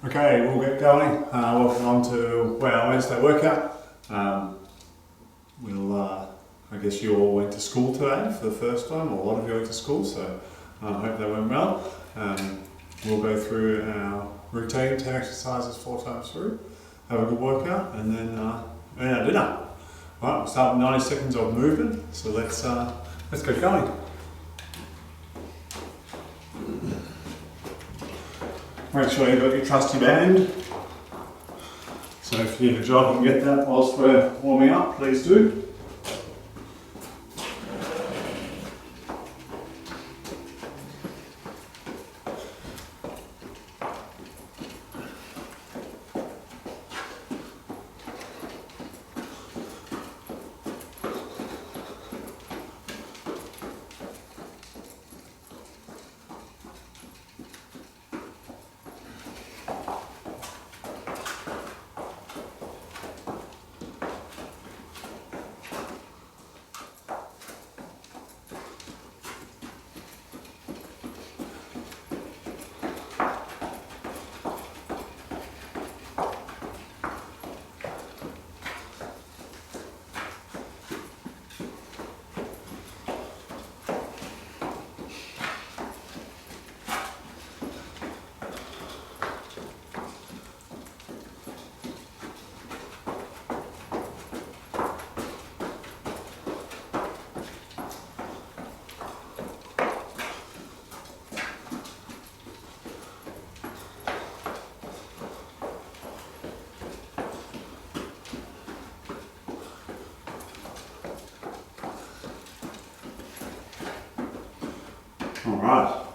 Okay, we'll get going. Welcome on to our Wednesday workout. I guess you all went to school today for the first time, or a lot of you went to school, so I hope they went well. We'll go through our routine, 10 exercises 4 times through, have a good workout, and then earn our dinner. Right, we'll start with 90 seconds of movement, so let's get going. Make sure you've got your trusty band. So if you need a jog and get that whilst we're warming up, please do. Alright.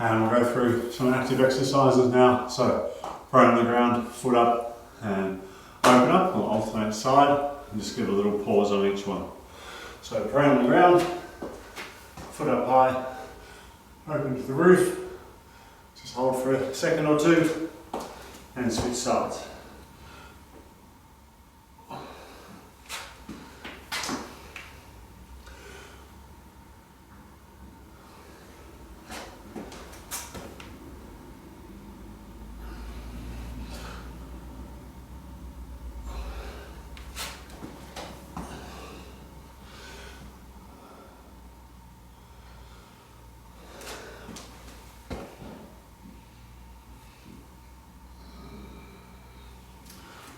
And we'll go through some active exercises now. So, prone on the ground, foot up, and open up. We'll alternate side, and just give a little pause on each one. So, prone on the ground, foot up high, open to the roof. Just hold for a second or two, and switch sides.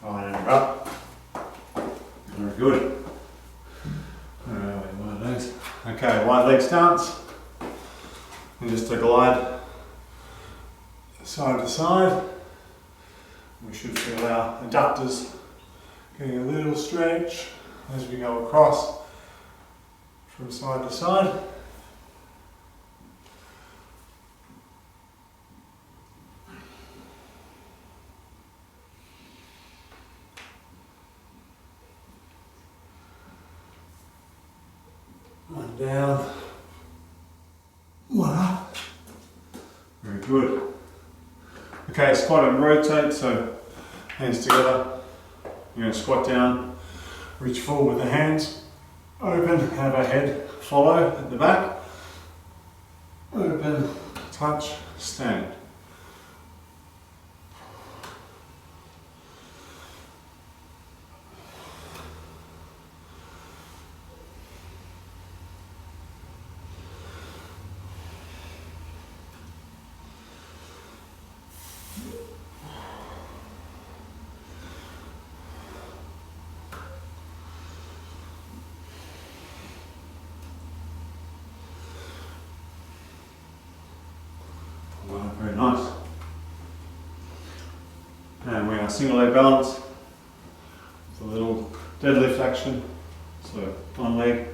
Right, and up. Very good. One of those. Okay, wide leg stance. And just a glide side to side. We should feel our adductors getting a little stretch as we go across from side to side. One down, one up. Very good. Okay, squat and rotate, so hands together. You're going to squat down, reach forward with the hands, open, have a head follow at the back, open, touch, stand. Right, very nice. And we are single leg balance. It's a little deadlift action. So one leg,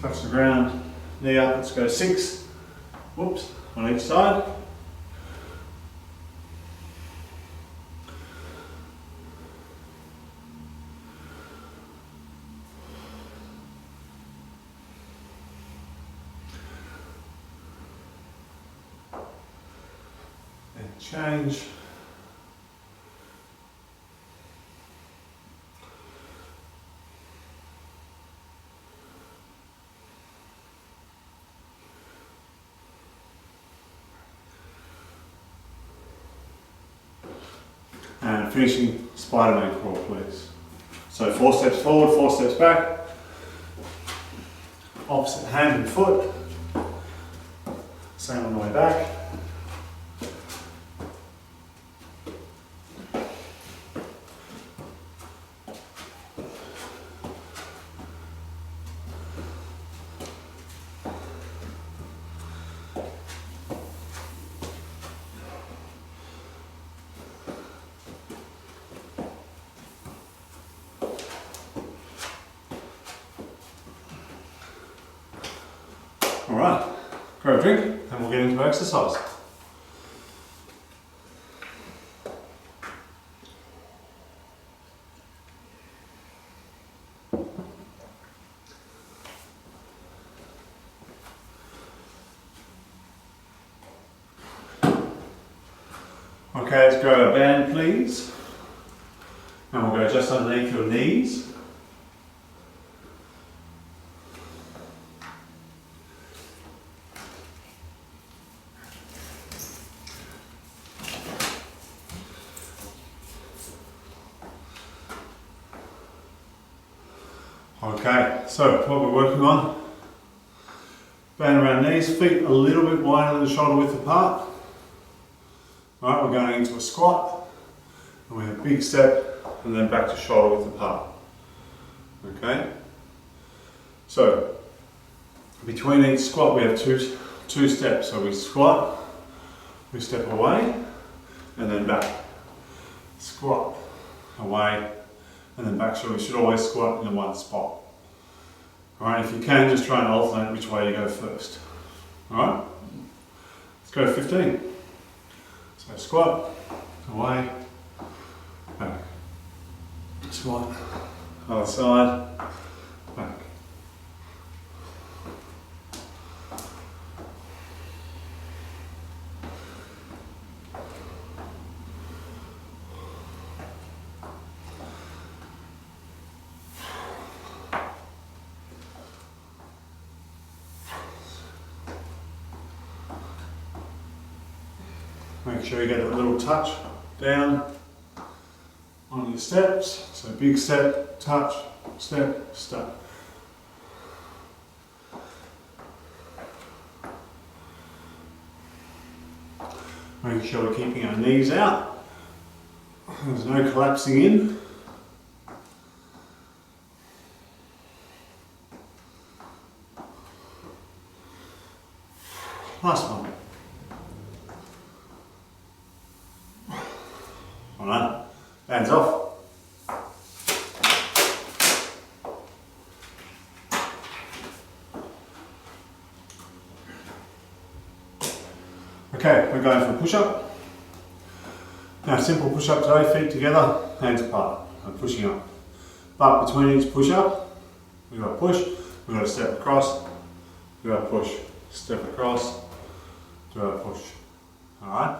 touch the ground, knee up, let's go 6. Whoops, on each side. And change. finishing Spider-Man crawl, please. So 4 steps forward, 4 steps back. Opposite hand and foot. Same on the way back. Alright, grab a drink and we'll get into our exercise. Okay, let's grab our band please. And we'll go just underneath your knees. Okay, so what we're working on, band around knees, feet a little bit wider than shoulder width apart. Alright, we're going into a squat, and we have a big step, and then back to shoulder width apart. Okay, so between each squat we have two steps, so we squat, we step away, and then back. Squat, away, and then back, so we should always squat in the one spot. Alright, if you can, just try and alternate which way you go first. Alright, let's go 15. So squat, away, back. Squat, other side, back. Make sure you get a little touch down on your steps. So big step, touch, step, step. Making sure we're keeping our knees out. There's no collapsing in. Last one. Alright, hands off. Okay, we're going for a push-up. Now, simple push-up today, feet together, hands apart, and pushing up. But between each push-up, we've got to push, we've got to step across, we've got to push, step across, do our push. Alright,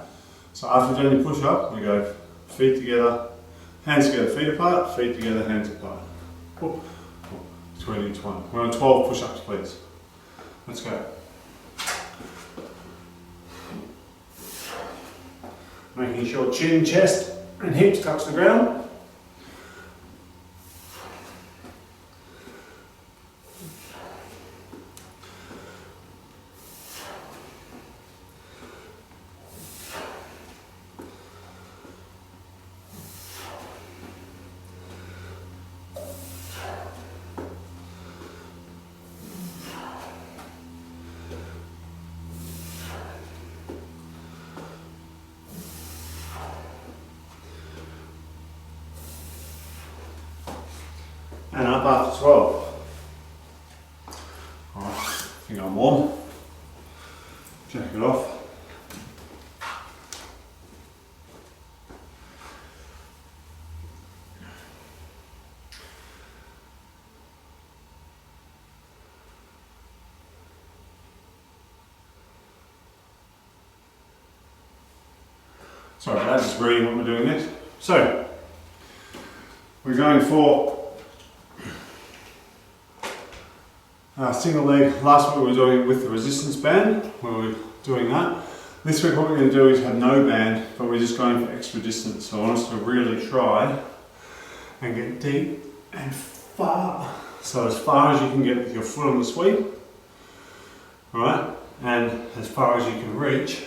so after doing the push-up, we go feet together, hands together, feet apart, feet together, hands apart. Between each one. We're on 12 push-ups, please. Let's go. Making sure chin, chest, and hips touch the ground. And up after 12. Alright, I think I'm warm. Jacket off. Sorry about that, just reading what we're doing next. So, we're going for single leg. Last week we were doing it with the resistance band, where we were doing that. This week what we're going to do is have no band, but we're just going for extra distance. So I want us to really try and get deep and far. So as far as you can get with your foot on the sweep, alright, and as far as you can reach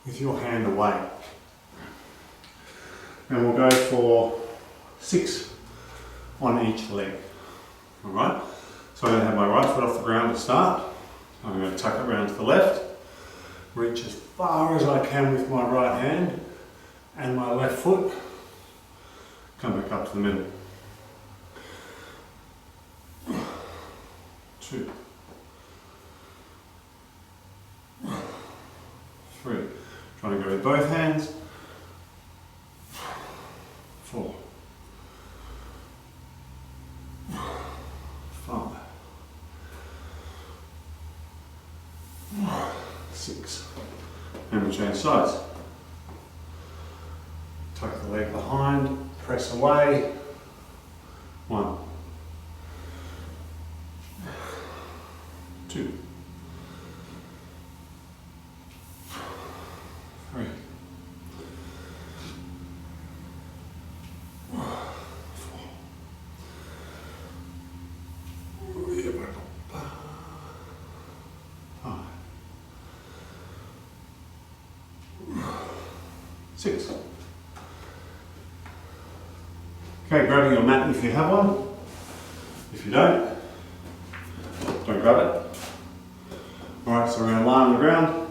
with your hand away. And we'll go for 6 on each leg. Alright, so I'm going to have my right foot off the ground to start. I'm going to tuck it round to the left, reach as far as I can with my right hand and my left foot, come back up to the middle. 2, 3, trying to go with both hands, 4, 5, 6, and we change sides. Tuck the leg behind, press away, 1, 2, 3, 4, 5, 6. Okay, grabbing your mat if you have one. If you don't grab it. Alright, so we're going to lie on the ground.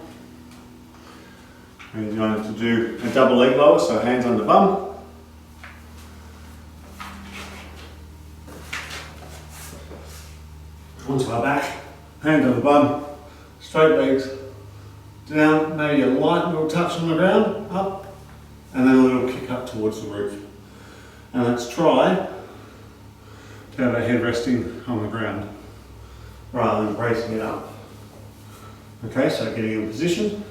We're going to do a double leg lower, so hands on the bum. Onto our back, hand on the bum, straight legs, down, maybe a light little touch on the ground, up, and then a little kick up towards the roof. And let's try to have our head resting on the ground rather than bracing it up. Okay, so getting in position,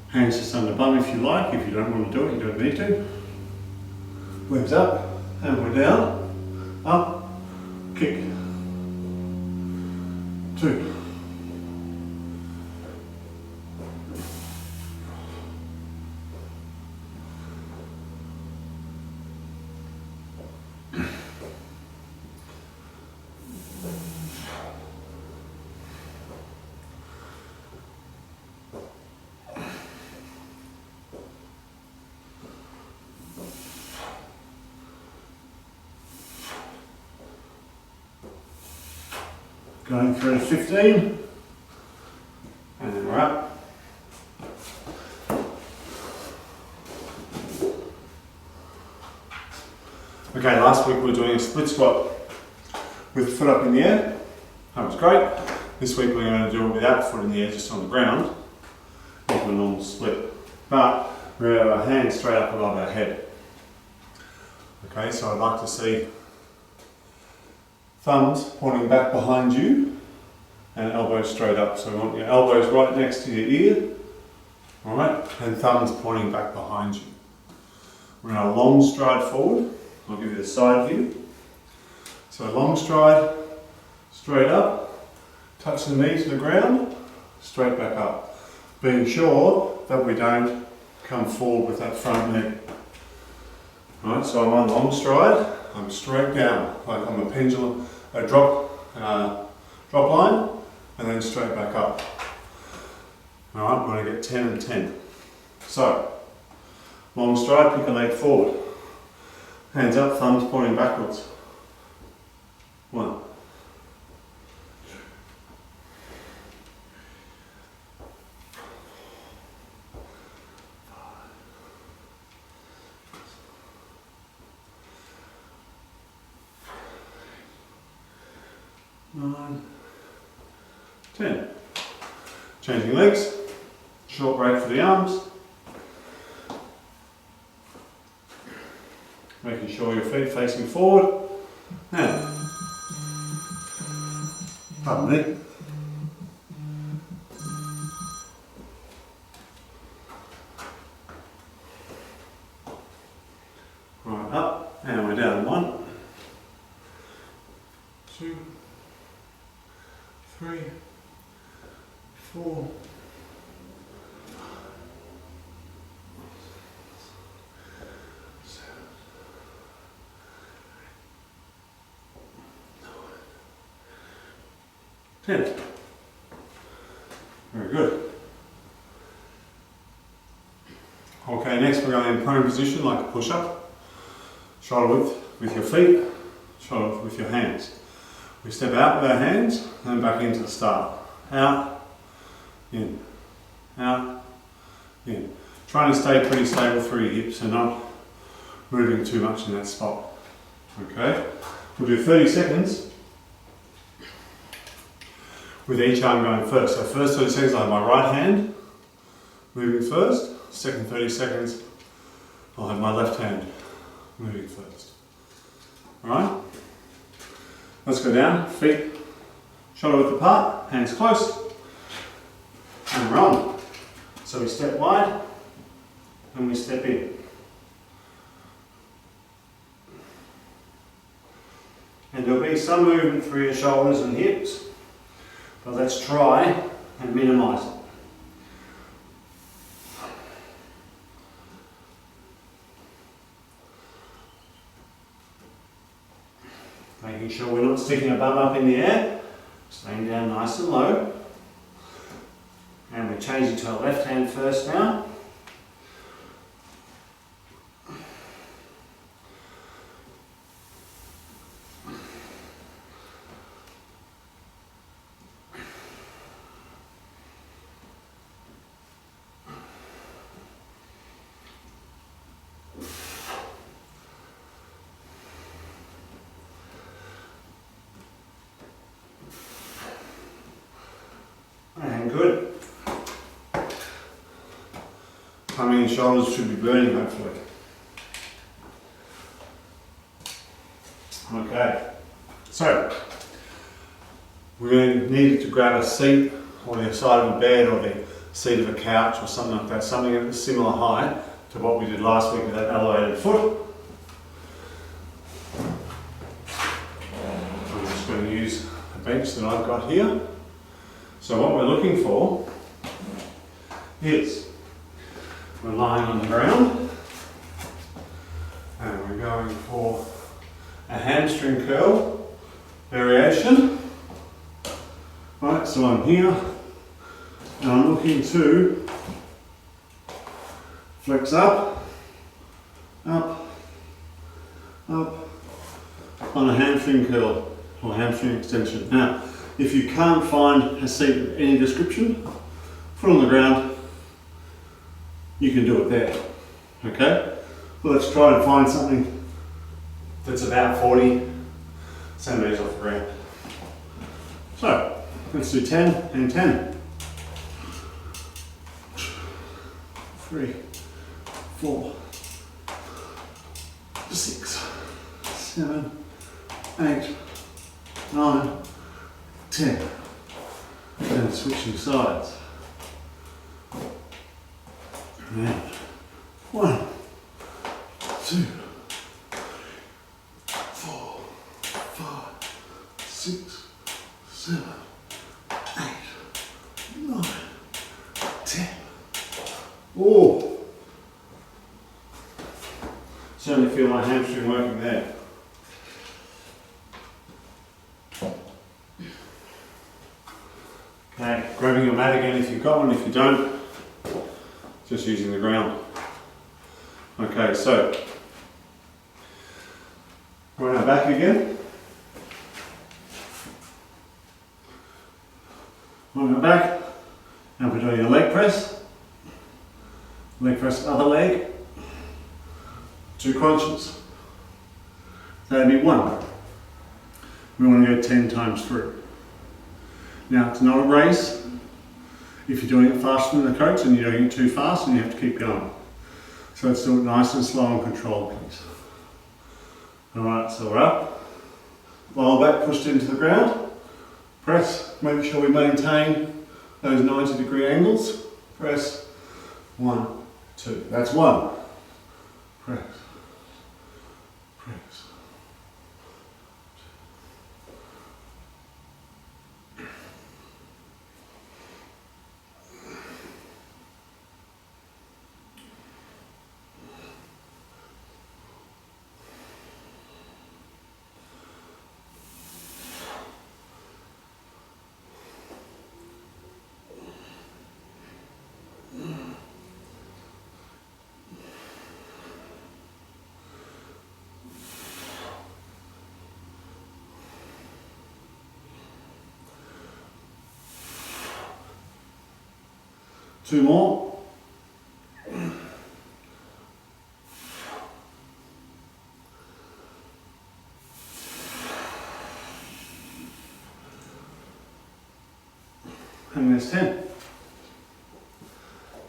hands just on the bum if you like. If you don't want to do it, you don't need to. Legs up, and we're down, up, kick, 2, going through 15, and then we're up. Okay, last week we were doing a split squat with the foot up in the air. That was great. This week we're going to do it without the foot in the air, just on the ground, into a normal split. But we're going to have our hands straight up above our head. Okay, so I'd like to see thumbs pointing back behind you and elbows straight up. So we want your elbows right next to your ear, alright, and thumbs pointing back behind you. We're going to long stride forward. I'll give you the side view. So long stride, straight up, touch the knee to the ground, straight back up. Being sure that we don't come forward with that front leg. Alright, so I'm on long stride, I'm straight down, like I'm a pendulum, a drop line, and then straight back up. Alright, we're going to get 10 and 10. So, long stride, pick a leg forward. Hands up, thumbs pointing backwards. 1. 9, 10. Changing legs, short break for the arms. Making sure your feet facing forward. And, pardon me. Right, up, and we're down. 1, 2, 3, 4, 10. Very good. Okay, next we're going in prone position like a push-up. Shoulder width with your feet, shoulder width with your hands. We step out with our hands and back into the start. Out, in, out, in. Trying to stay pretty stable through your hips and not moving too much in that spot. Okay, we'll do 30 seconds with each arm going first. So first 30 seconds I have my right hand moving first. Second 30 seconds I'll have my left hand moving first. Alright? Let's go down, feet shoulder width apart, hands close, and we're on. So we step wide and we step in. And there'll be some movement through your shoulders and hips, but let's try and minimise it. Making sure we're not sticking a bum up in the air, staying down nice and low. And we're changing to our left hand first now. And good. Tummy and shoulders should be burning hopefully. Okay, so we're going to need to grab a seat or the side of a bed or the seat of a couch or something like that, something at a similar height to what we did last week with that elevated foot. I'm just going to use a bench that I've got here. So what we're looking for is we're lying on the ground and we're going for a hamstring curl variation. Right, so I'm here and I'm looking to flex up, up, up on a hamstring curl or hamstring extension. Now, if you can't find a seat of any description, foot on the ground, you can do it there. Okay? Well, let's try and find something that's about 40 centimetres off the ground. So, let's do 10 and 10. 3, 4, 6, 7, 8, 9, 10. And switching sides. And 1, 2, 4, 5, 6, 7, 8, 9, 10. Oh! Certainly feel my hamstring working there. Okay, grabbing your mat again if you've got one, if you don't, just using the ground. Okay, so we're on our back again. On our back, and we're doing a leg press. Leg press, other leg. 2 crunches. That'd be 1. We want to go 10 times through. Now, it's not a race. If you're doing it faster than the coach and you're doing it too fast, then you have to keep going. So let's do it nice and slow and controlled, please. Alright, so we're up. Lower back pushed into the ground. Press, make sure we maintain those 90-degree angles. Press, 1, 2. That's 1. Press, press. 2 more. And there's 10.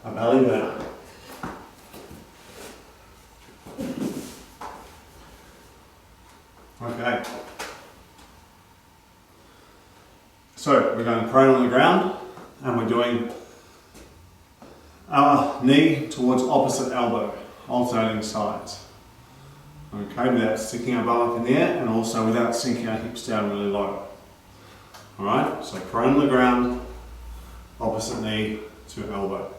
A belly burner. Okay. So we're going prone on the ground and we're doing our knee towards opposite elbow, alternating sides. Okay, without sticking our bum up in the air and also without sinking our hips down really low. Alright, so prone on the ground, opposite knee to elbow.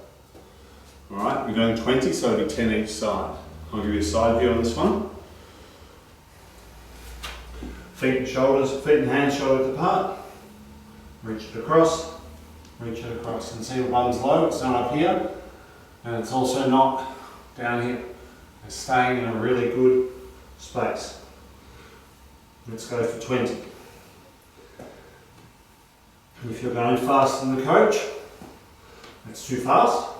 Alright, we're doing 20, so it'll be 10 each side. I'll give you a side view on this one. Feet and hands shoulder apart. Reach it across, and see your bum's low, it's not up here, and it's also not down here. It's staying in a really good space. Let's go for 20. And if you're going faster than the coach, that's too fast.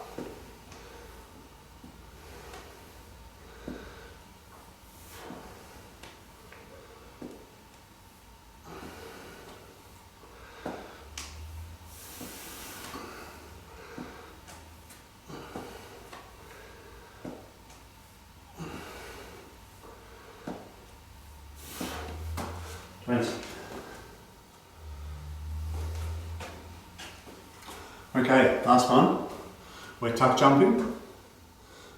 Okay, last one. We're tuck jumping.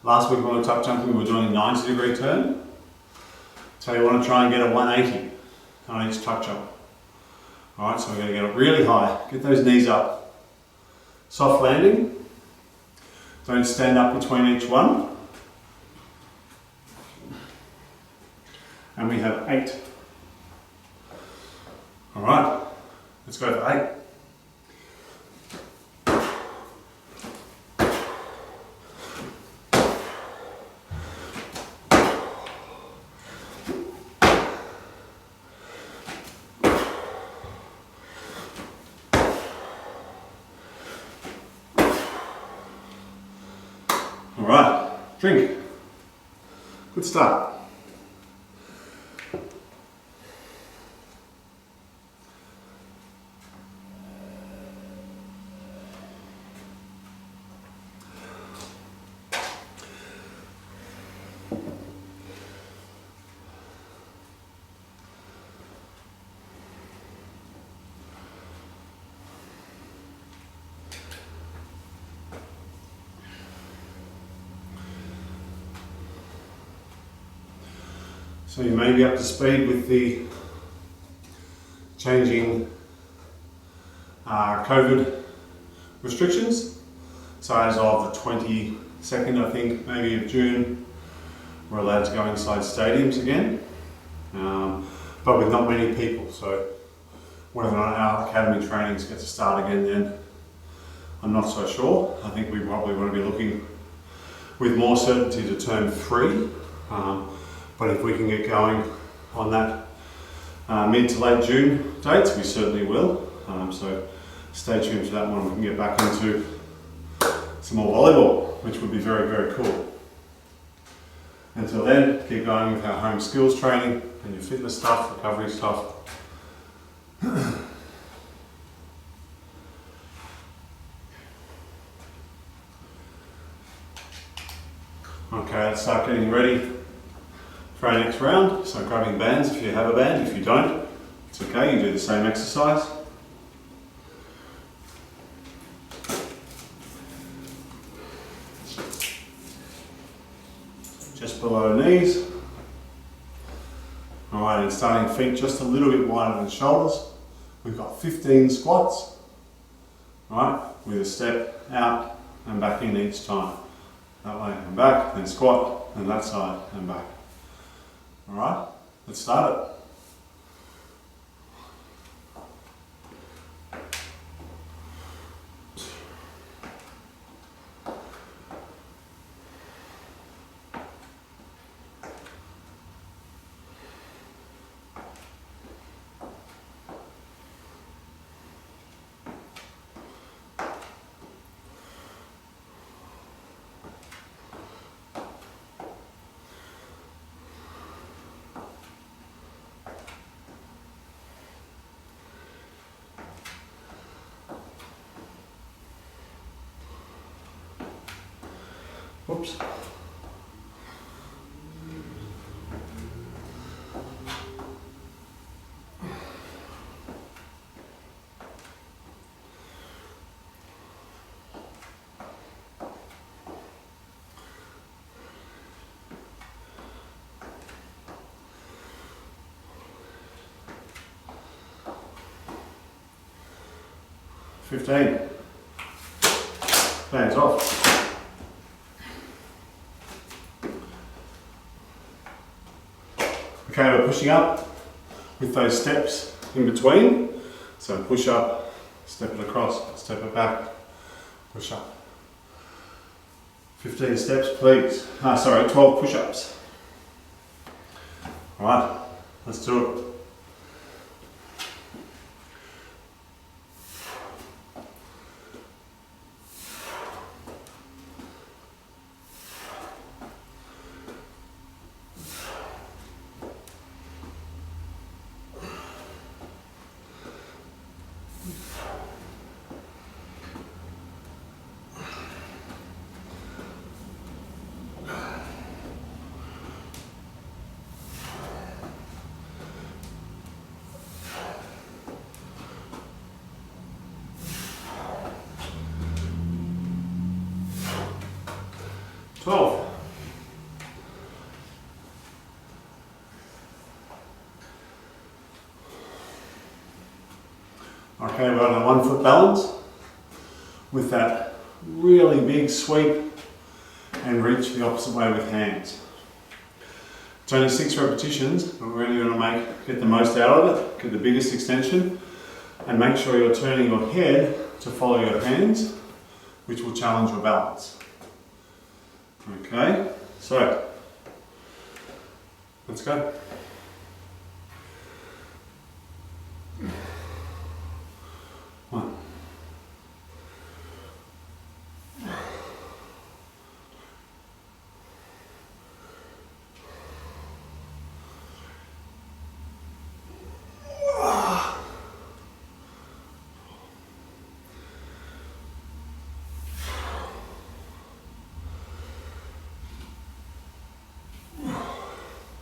Last week when we were tuck jumping, we were doing a 90-degree turn. So you want to try and get a 180 on each tuck jump. Alright, so we're going to get it really high. Get those knees up. Soft landing. Don't stand up between each one. And we have 8. Alright, let's go for 8. Alright, drink. Good start. So you may be up to speed with the changing COVID restrictions. So as of the 22nd, I think, maybe of June, we're allowed to go inside stadiums again, but with not many people. So whether or not our academy trainings get to start again then, I'm not so sure. I think we probably want to be looking with more certainty to term 3. But if we can get going on that mid to late June dates, we certainly will. So stay tuned for that one. We can get back into some more volleyball, which would be very, very cool. Until then, keep going with our home skills training and your fitness stuff, recovery stuff. Okay, let's start getting ready for our next round. So grabbing bands if you have a band. If you don't, it's okay, you do the same exercise. Just below knees. Alright, and starting feet just a little bit wider than shoulders. We've got 15 squats. Alright, with a step out and back in each time. That way and back, then squat, and that side and back. Alright, let's start it. Whoops. $15. Hands off. Okay, we're pushing up with those steps in between. So push up, step it across, step it back, push up. 15 steps, please. 12 push-ups. All right, let's do it. Okay, we're on a 1 foot balance with that really big sweep and reach the opposite way with hands. It's only 6 repetitions, but we're really going to get the most out of it, get the biggest extension, and make sure you're turning your head to follow your hands, which will challenge your balance. Okay, so let's go. One.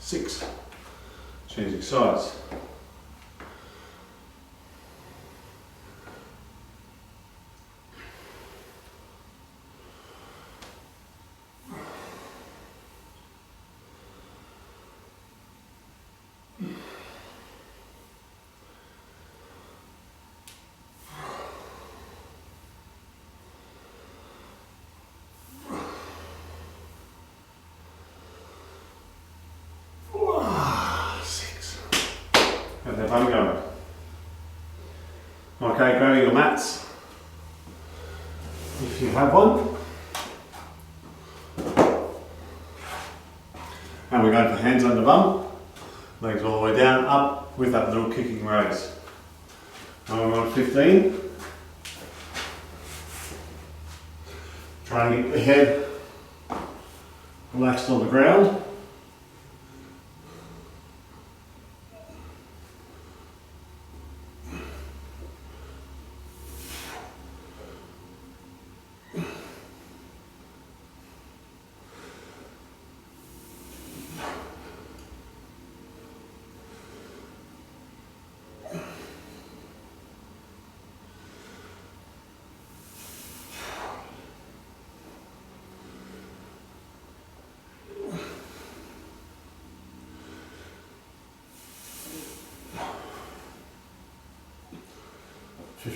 Six. Changing sides. And have fun going. Okay, grab your mats, if you have one. And we're going for hands under bum, legs all the way down, up with that little kicking raise. And we're on 15. Try and get the head relaxed on the ground.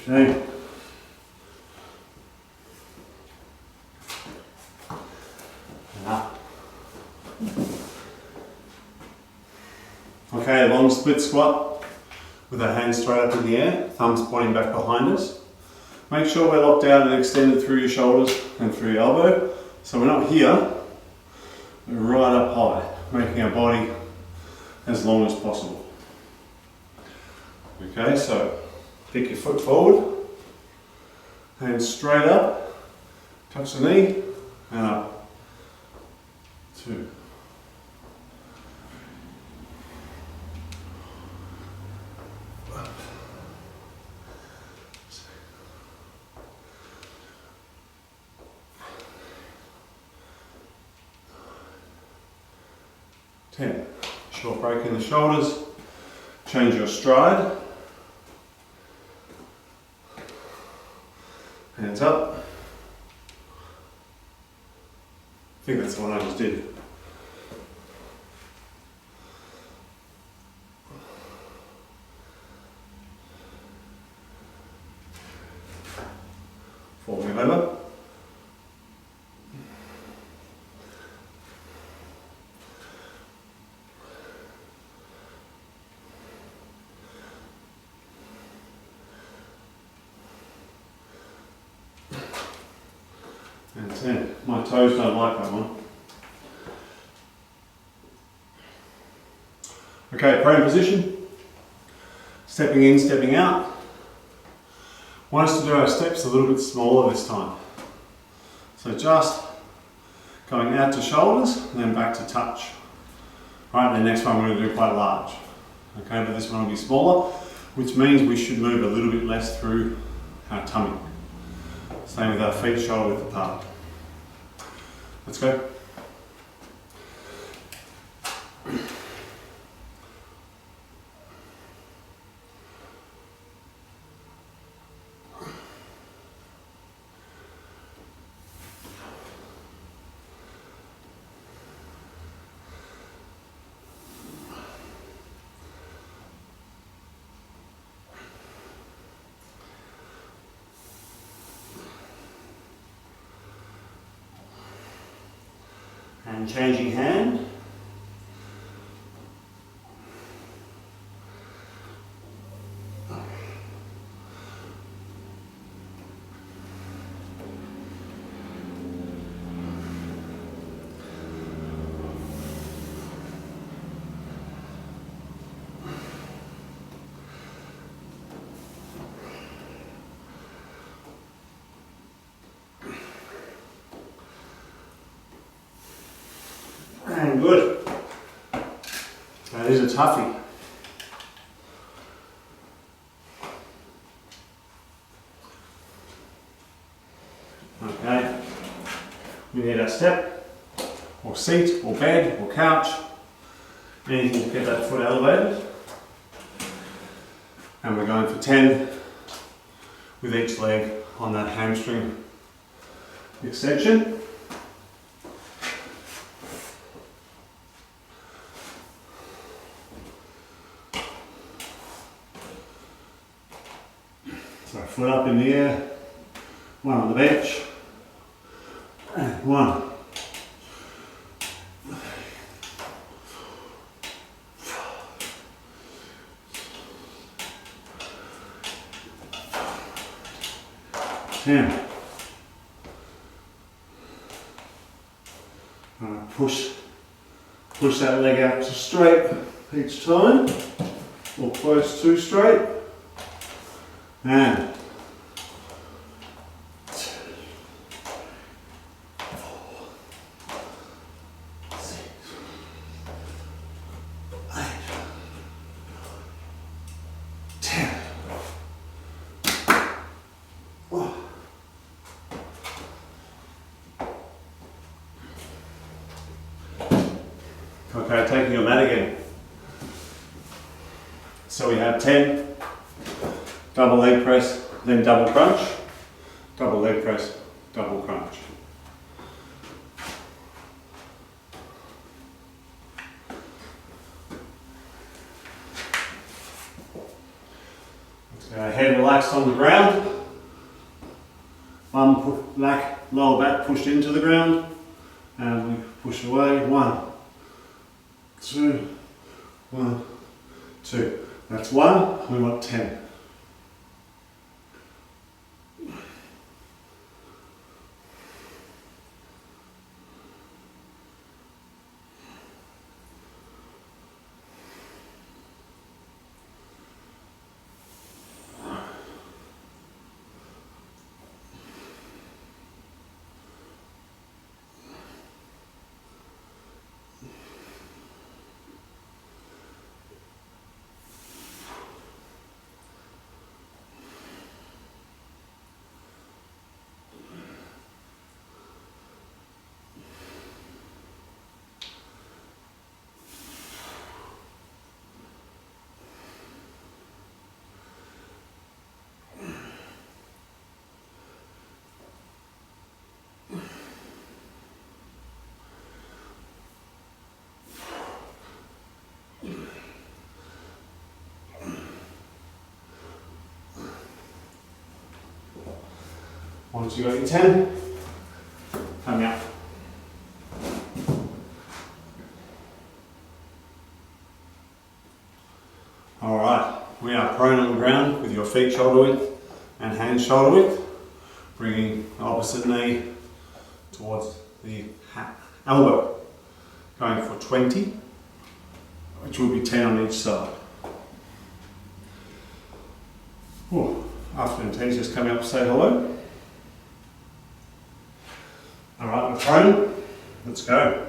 And up. Okay, long split squat with our hands straight up in the air, thumbs pointing back behind us. Make sure we're locked out and extended through your shoulders and through your elbow. So we're not here, we're right up high, making our body as long as possible. Okay, so pick your foot forward, hands straight up, touch the knee, and up. 2. 10. Short break in the shoulders. Change your stride. Hands up. I think that's the one I just did. Folding over. And 10. My toes don't like that one. Okay, prone position. Stepping in, stepping out. Want us to do our steps a little bit smaller this time. So just going out to shoulders and then back to touch. Right, the next one we're going to do quite large. Okay, but this one will be smaller, which means we should move a little bit less through our tummy. Same with our feet shoulder width apart. Let's go. And changing hand. And good. That is a toughie. Okay. We need our step, or seat, or bed, or couch. Anything to get that foot elevated. And we're going for 10 with each leg on that hamstring extension. So foot up in the air, one on the bench, and one. Ten. Push that leg out to straight each time, or close to straight. And 10. Okay, taking your mat again. So we have 10, double leg press, then double crunch, double leg press, double crunch. Head relaxed on the ground, bum back, lower back pushed into the ground, and we push away. 1, 2, 1, 2. That's 1. We want 10. Once you've got your 10, come out. Alright, we are prone on the ground with your feet shoulder width and hands shoulder width, bringing the opposite knee towards the elbow. Going for 20, which will be 10 on each side. Ooh, afternoon tea's just coming up to say hello. Alright, we're prone. Let's go.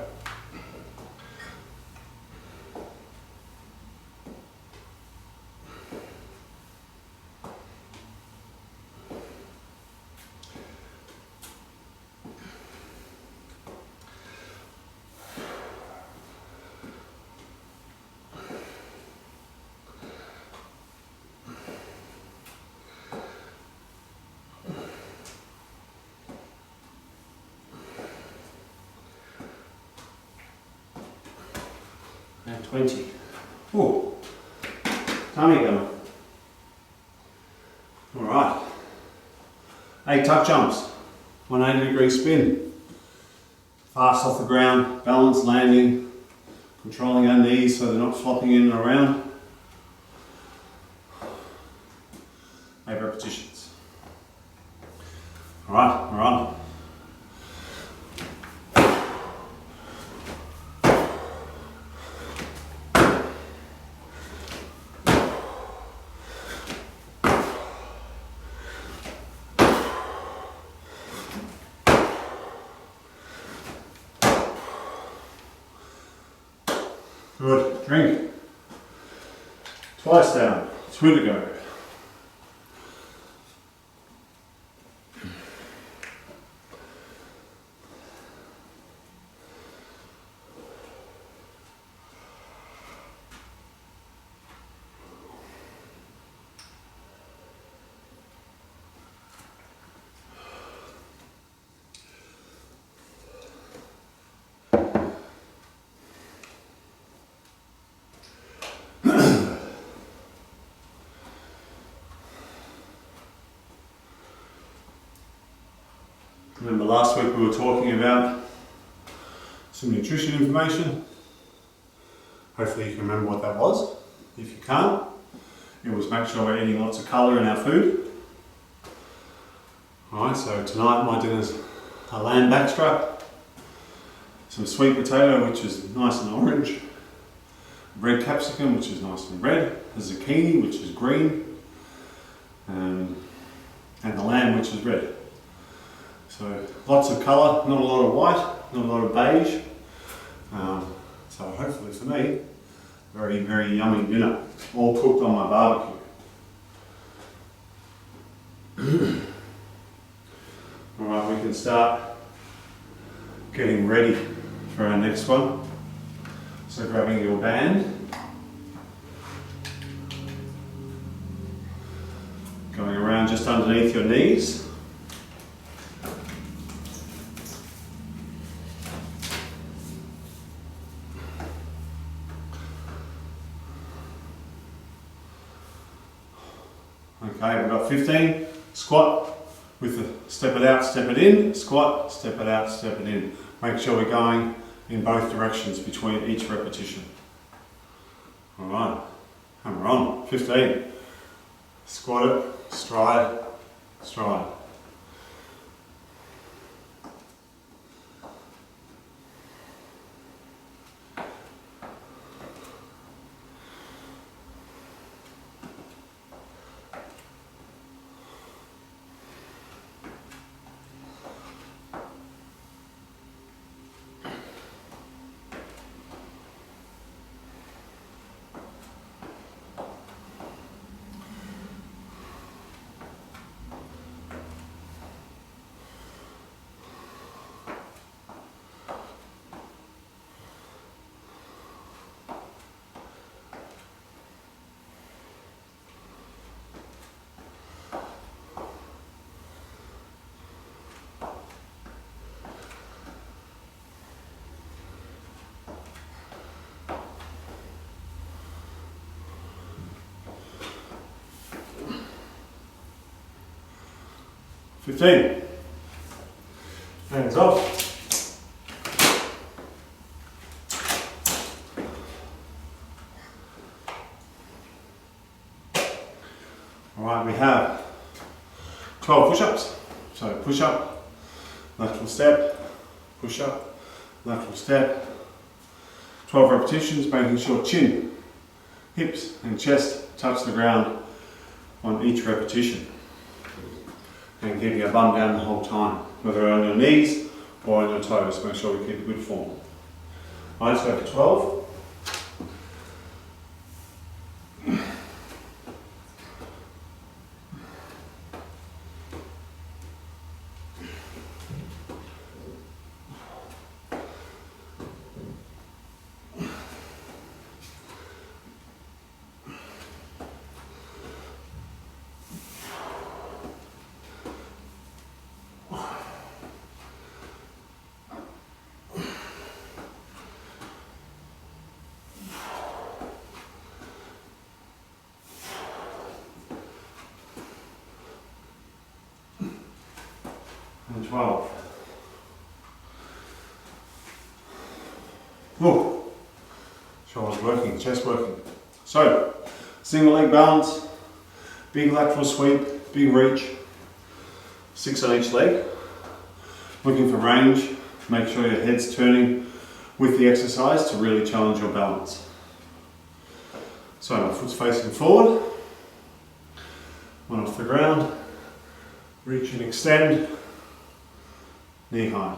And 20. Ooh, tummy going. Alright. 8 tuck jumps. 180-degree spin. Fast off the ground, balance landing, controlling our knees so they're not flopping in and around. 8 repetitions. Alright, we're on. Good. Drink. Twice down. 2 to go. Remember last week we were talking about some nutrition information. Hopefully you can remember what that was. If you can't, it was make sure we're eating lots of colour in our food. Alright, so tonight my dinner's a lamb backstrap, some sweet potato which is nice and orange, red capsicum which is nice and red, a zucchini which is green, and the lamb which is red. So lots of colour, not a lot of white, not a lot of beige. So hopefully for me, very, very yummy dinner, all cooked on my barbecue. Alright, we can start getting ready for our next one. So grabbing your band, going around just underneath your knees. Okay, we've got 15, squat with the step it out, step it in, squat, step it out, step it in. Make sure we're going in both directions between each repetition. Alright, and we're on, 15. Squat it, stride, stride. Hands off. Alright, we have 12 push-ups. So push up, lateral step, push up, lateral step. 12 repetitions, making sure chin, hips and chest touch the ground on each repetition. And keeping your bum down the whole time, whether on your knees or on your toes. Make sure we keep a good form. Alright, let's go for 12. And 12. Whoa. Shoulders working, chest working. So, single leg balance, big lateral sweep, big reach, 6 on each leg. Looking for range, make sure your head's turning with the exercise to really challenge your balance. So my foot's facing forward, one off the ground, reach and extend, knee high.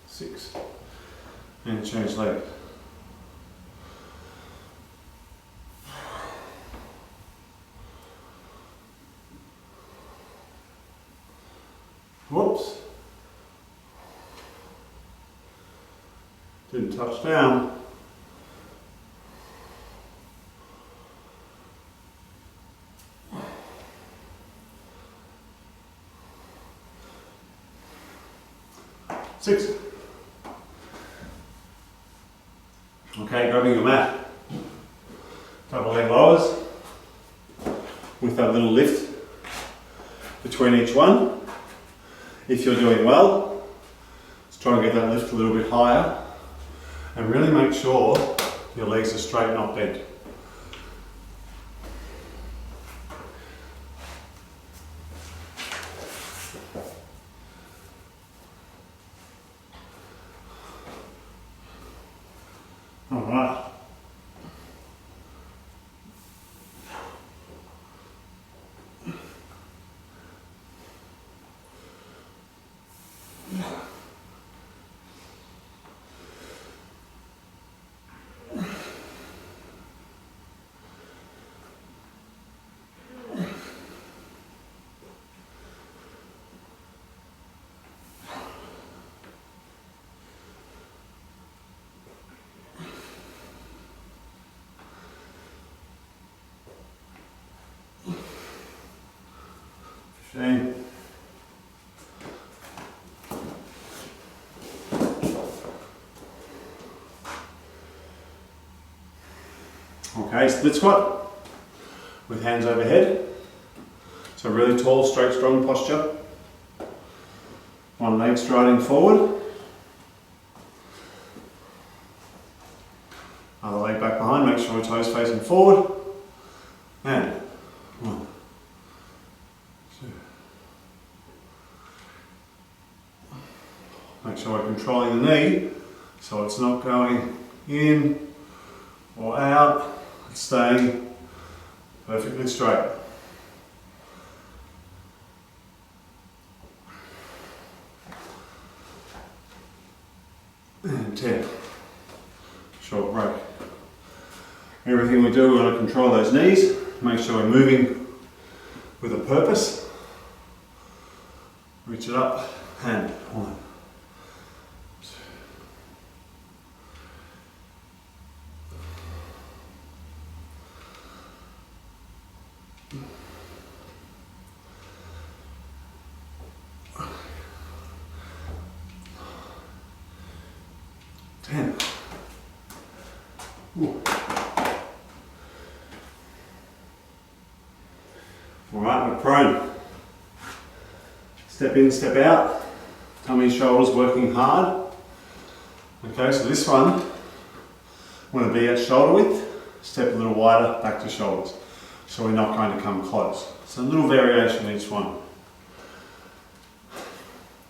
Six. And change leg. Whoops. Didn't touch down. Six. Okay, grabbing your mat. Double leg lowers with that little lift between each one. If you're doing well, let's try and get that lift a little bit higher and really make sure your legs are straight, not bent. All right. Shame. Okay, split squat with hands overhead. So really tall, straight, strong posture. One leg striding forward. Other leg back behind, make sure your toes facing forward. And 1, 2. Make sure we're controlling the knee so it's not going in or out. It's staying perfectly straight. And 10. Short break. Everything we do, we want to control those knees, make sure we're moving with a purpose. Reach it up, and 1, 2. 10. Ooh. All right, we're prone. Step in, step out. Tummy, shoulders working hard. Okay, so this one, want to be at shoulder width, step a little wider, back to shoulders. So we're not going to come close. So a little variation each one.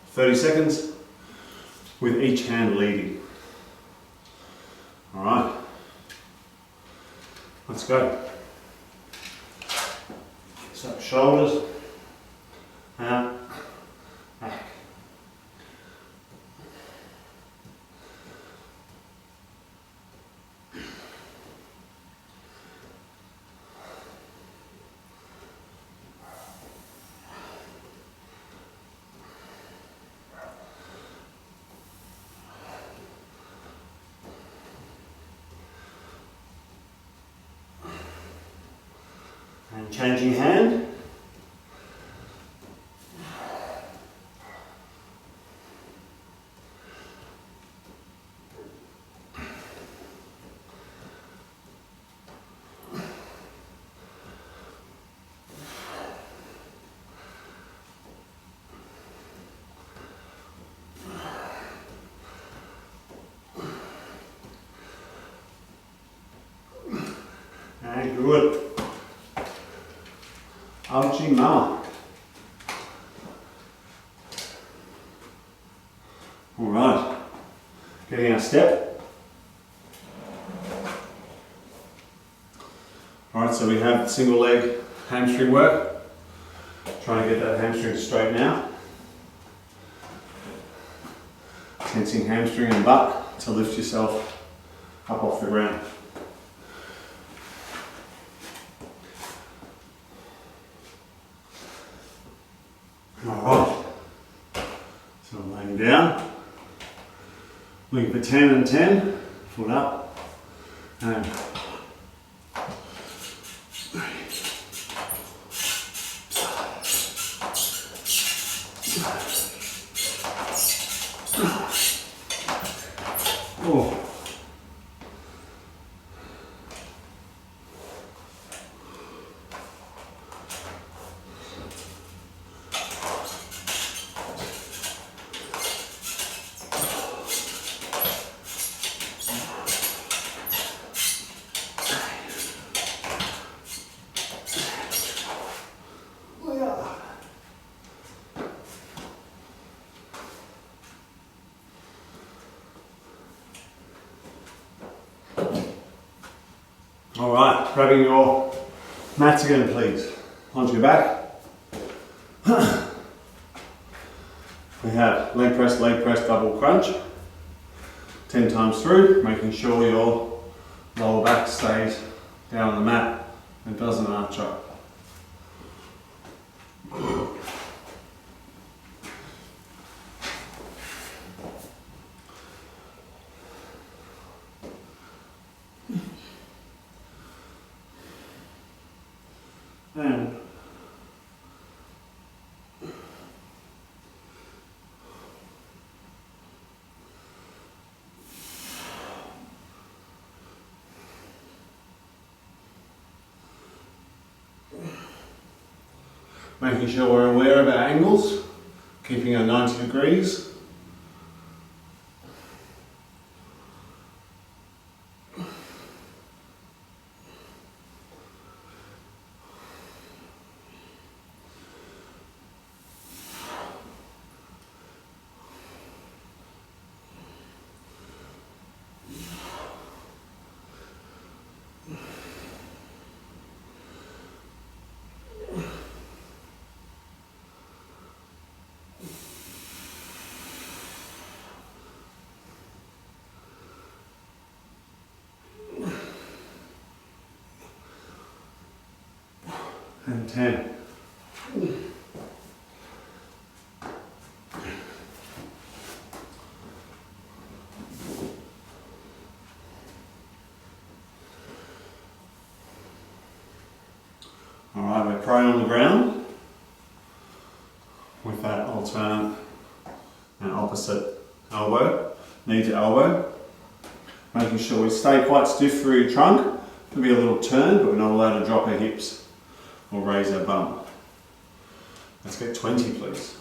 30 seconds with each hand leading. All right, let's go. So shoulders, out, back. And changing hand. And good. Ouchie mama. All right, getting our step. All right, so we have single leg hamstring work. Trying to get that hamstring straight now. Tensing hamstring and butt to lift yourself up off the ground. Alright, so I'm laying down, looking for 10 and 10, foot up, and oh. All right, grabbing your mats again, please. Onto your back. We have leg press, double crunch. 10 times through, making sure your lower back stays down on the mat and doesn't arch up. And making sure we're aware of our angles, keeping our 90 degrees. And 10. Alright, we're prone on the ground with that alternate and opposite elbow, knee to elbow. Making sure we stay quite stiff through your trunk. There'll be a little turn, but we're not allowed to drop our hips or raise our bum. Let's get 20, please.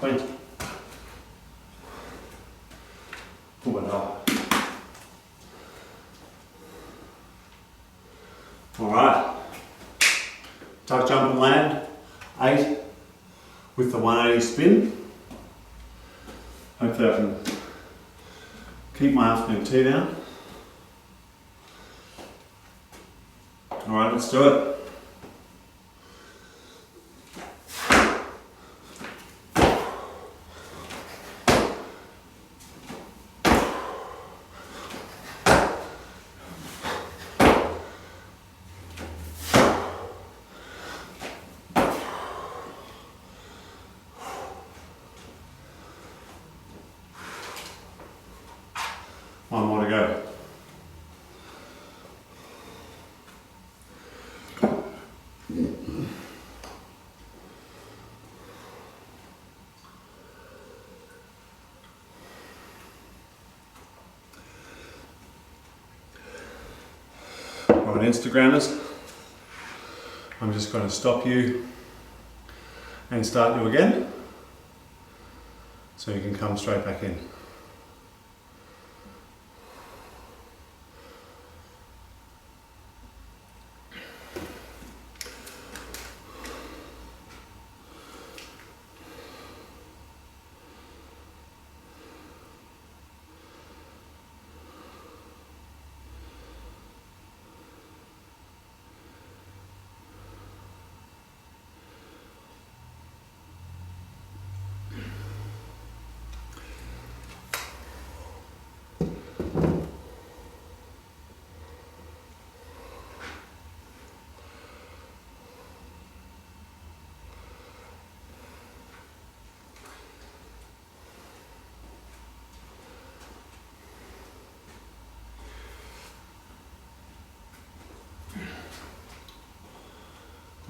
Thank you. Pull it up. Alright. Tuck, jump and land. 8 with the 180 spin. Hopefully I can keep my afternoon tea down. Alright, let's do it. One more to go. Right, Instagrammers, I'm just going to stop you and start you again so you can come straight back in.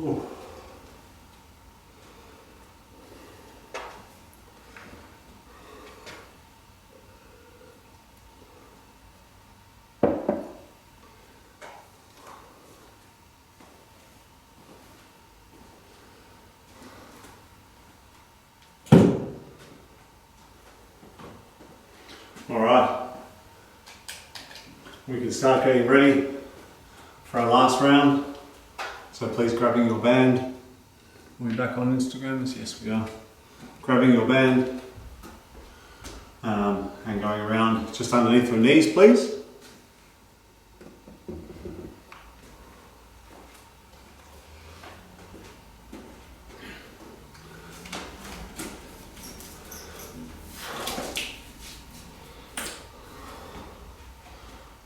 Ooh. All right, we can start getting ready for our last round. So please grabbing your band. Are we back on Instagram? Yes, we are. Grabbing your band and going around just underneath your knees, please.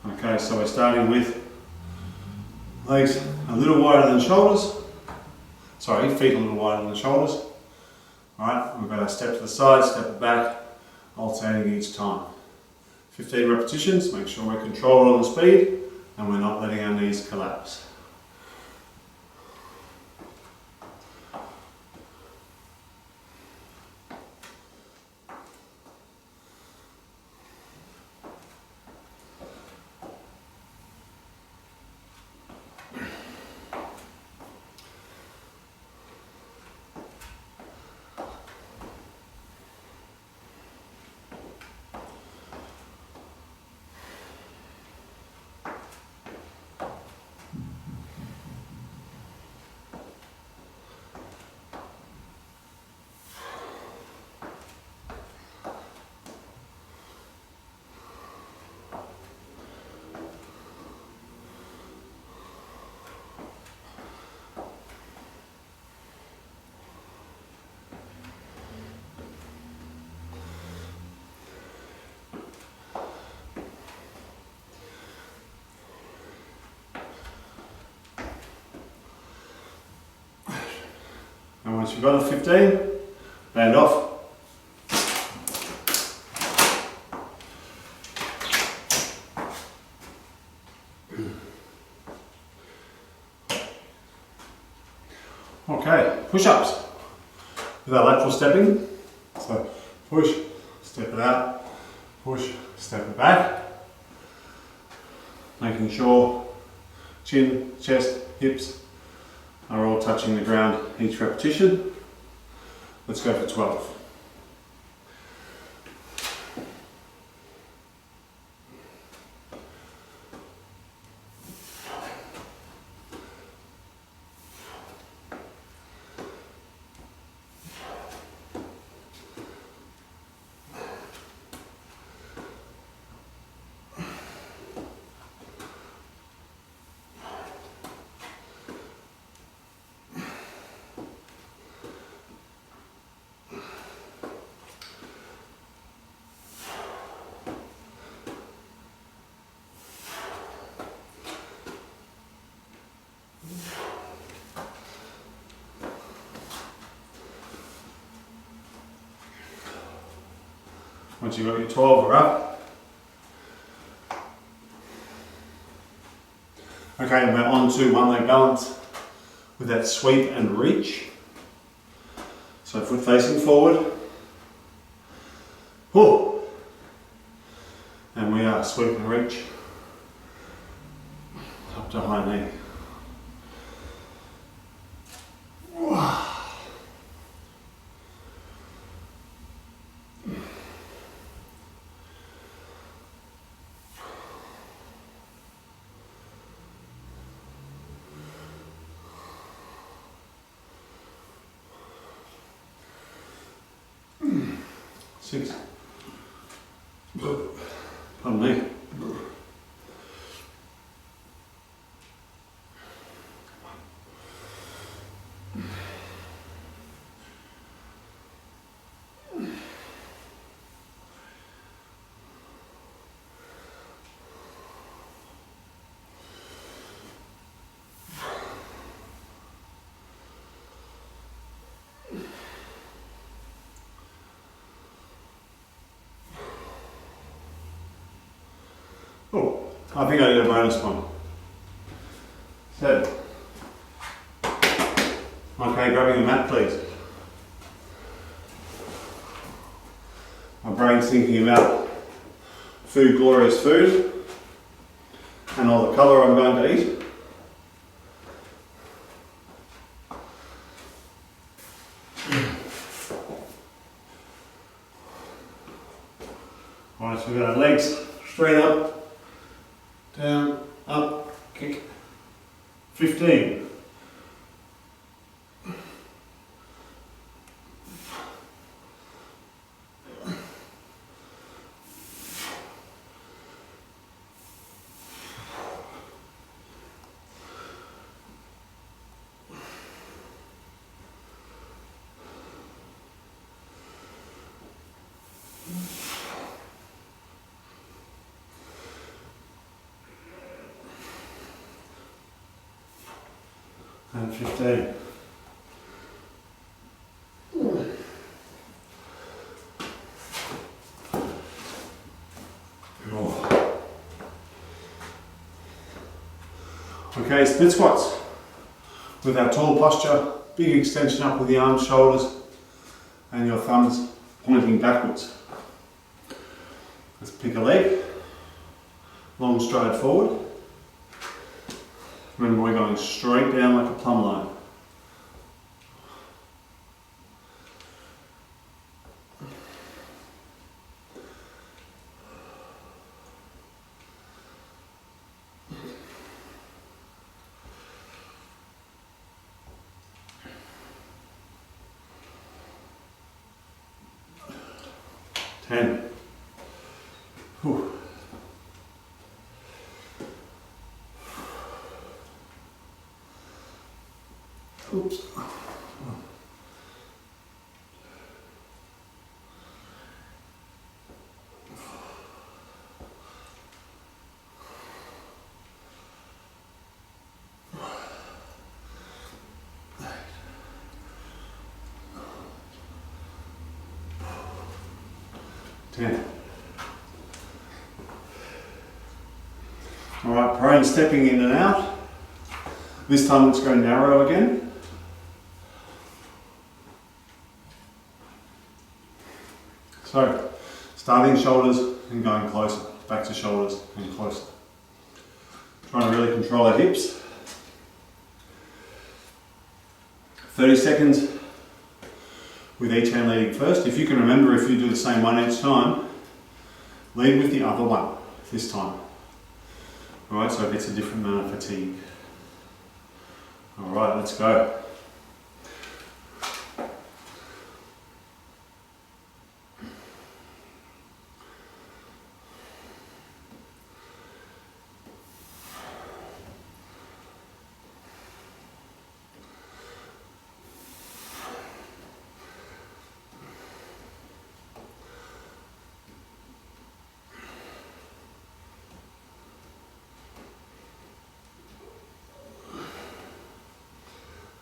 Okay, so we're starting with legs a little wider than shoulders. Sorry, feet a little wider than the shoulders. Alright, we've got our step to the side, step back, alternating each time. 15 repetitions, make sure we're controlled on the speed and we're not letting our knees collapse. Once you've got a 15, band off. Okay, push-ups with our lateral stepping. So push, step it out, push, step it back. Making sure chin, chest, hips are all touching the ground each repetition. Let's go for 12. Once you've got your 12, we're up. Okay, we're on to one leg balance with that sweep and reach. So foot facing forward. Whoa. And we are sweep and reach up to high knee. Six. Pardon me. Oh, I think I need a bonus one. 7. Okay, grabbing the mat, please. My brain's thinking about food, glorious food, and all the colour I'm going to eat. Alright, so we've got our legs straight up. Down, up, kick. 15. And 15. Oh. Okay, split squats with our tall posture, big extension up with the arms, shoulders, and your thumbs pointing backwards. Let's pick a leg, long stride forward. Remember, we're going straight down like a plumb line. Ten. Whew. Oops. 10. Alright, prone stepping in and out. This time let's go narrow again. So, starting shoulders and going closer, back to shoulders and closer. Trying to really control our hips. 30 seconds with each hand leading first. If you can remember, if you do the same one each time, lead with the other one this time. Alright, so it gets a different amount of fatigue. Alright, let's go.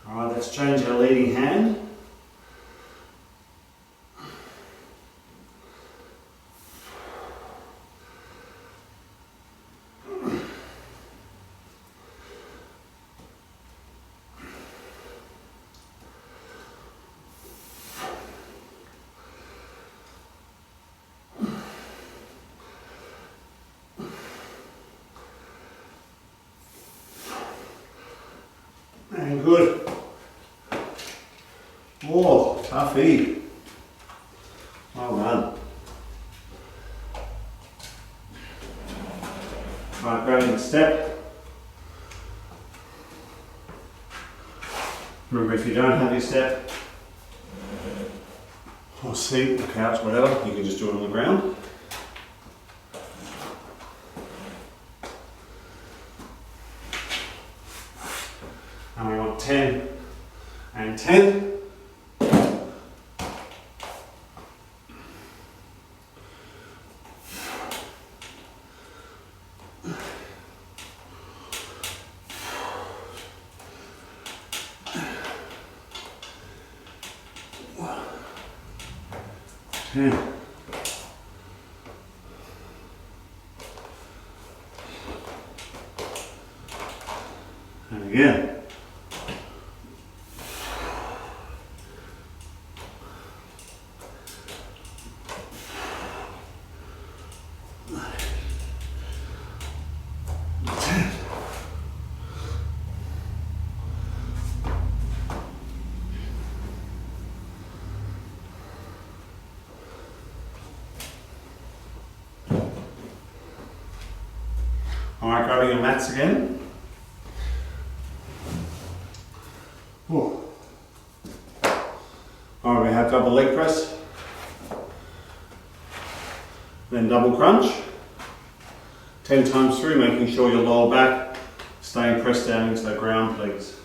Alright, let's change our leading hand. And good. Oh, toughy. Well done. Right, grabbing the step. Remember, if you don't have your step, or seat, or couch, whatever, you can just do it on the ground. And we want 10 and 10. And again. Alright, grabbing your mats again. Alright, we have double leg press, then double crunch, 10 times through, making sure your lower back staying pressed down into the ground, please.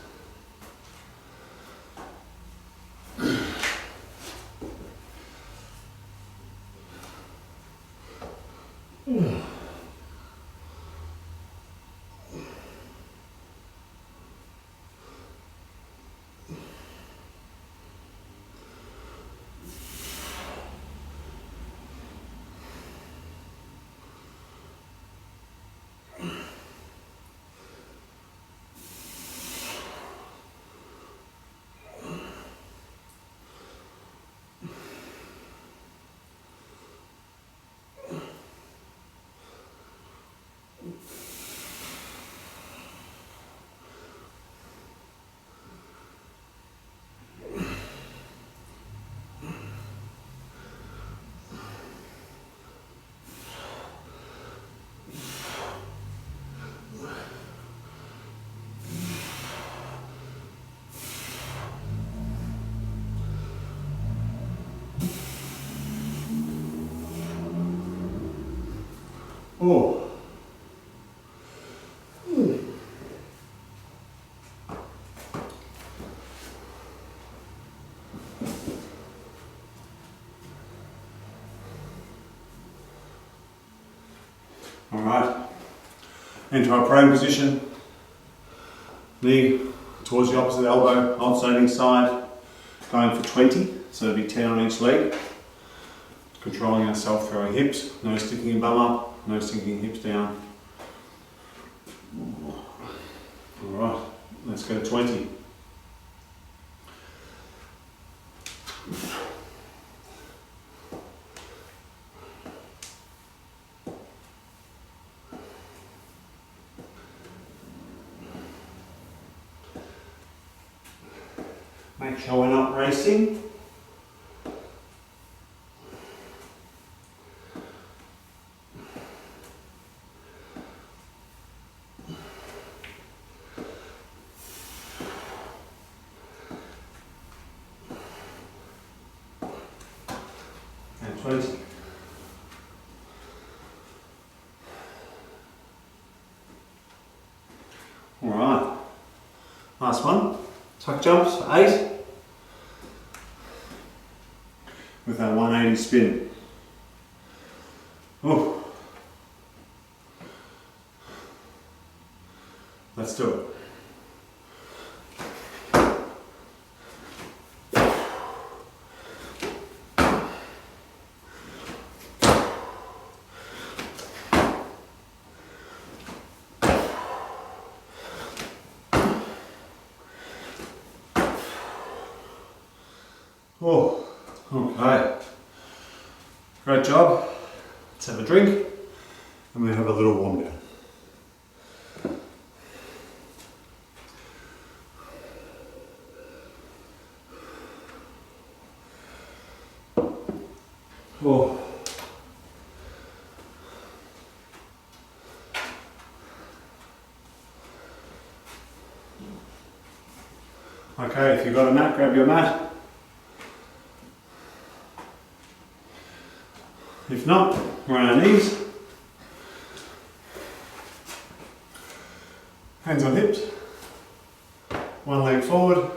Oh. All right, into our prone position, knee towards the opposite elbow, alternating side, going for 20, so it'll be 10 on each leg. controlling ourselves through our hips, no sticking your bum up, no sinking hips down. Alright, let's go 20. Make sure we're not racing. And 20. Alright, last one. Tuck jumps for 8 with our 180 spin. Oh, let's do it. Oh, okay. Great job. Let's have a drink and we'll have a little warm down. Oh. Okay, if you've got a mat, grab your mat. If not, we're on our knees. Hands on hips. One leg forward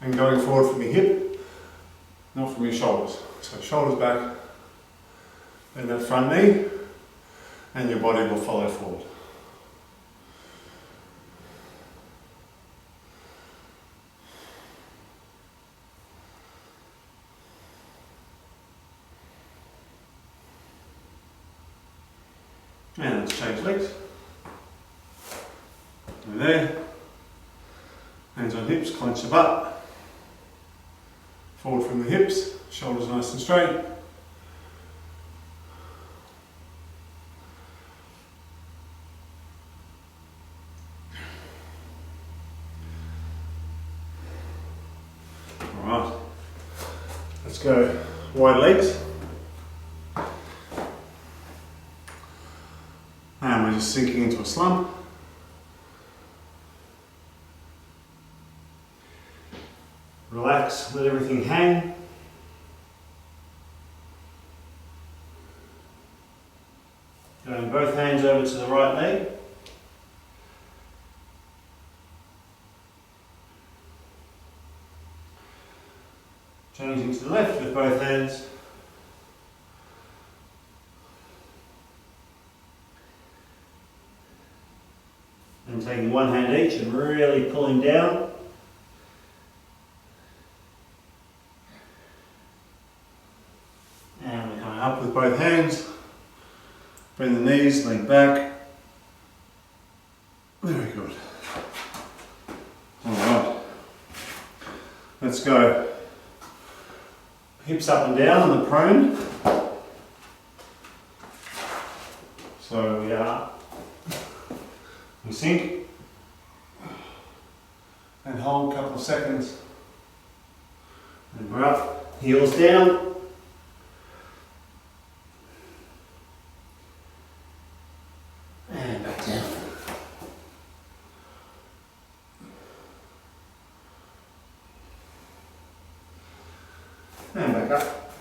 and going forward from your hip, not from your shoulders. So shoulders back, then that front knee, and your body will follow forward. And let's change legs. Over there. Hands on hips, clench the butt. Forward from the hips, shoulders nice and straight. Alright. Let's go wide legs. And we're just sinking into a slump. Relax, let everything hang. Going both hands over to the right leg. Changing to the left with both hands. And taking one hand each and really pulling down. And we're coming up with both hands. Bend the knees, lean back. Very good. Alright. Let's go. Hips up and down on the prone. So we sink and hold a couple of seconds. And we're up, heels down. And back down. And back up.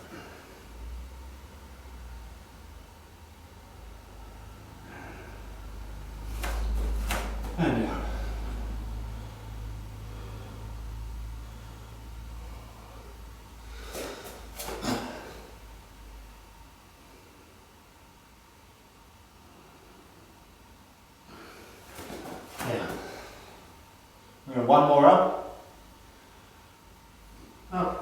And down. Down. We're going one more up. Up.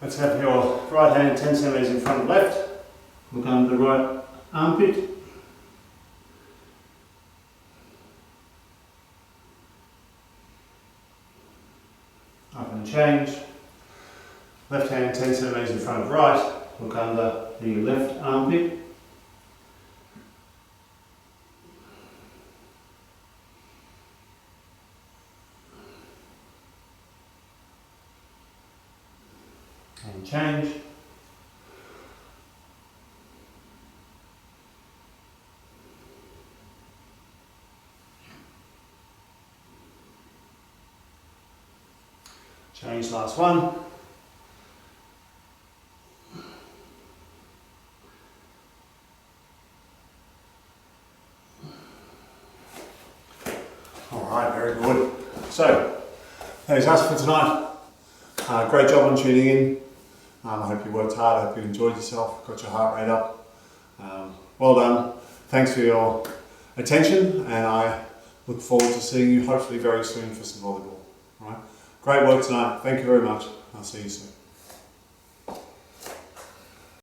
Let's have your right hand 10 centimetres in front of left. Look under the right armpit. Up and change. Left hand 10 centimetres in front of right. Look under the left armpit. And change. Change, last one. Alright, very good. So, that is us for tonight. Great job on tuning in. I hope you worked hard, I hope you enjoyed yourself, got your heart rate up. Well done. Thanks for your attention, and I look forward to seeing you hopefully very soon for some volleyball. All right? Great work tonight. Thank you very much. I'll see you soon.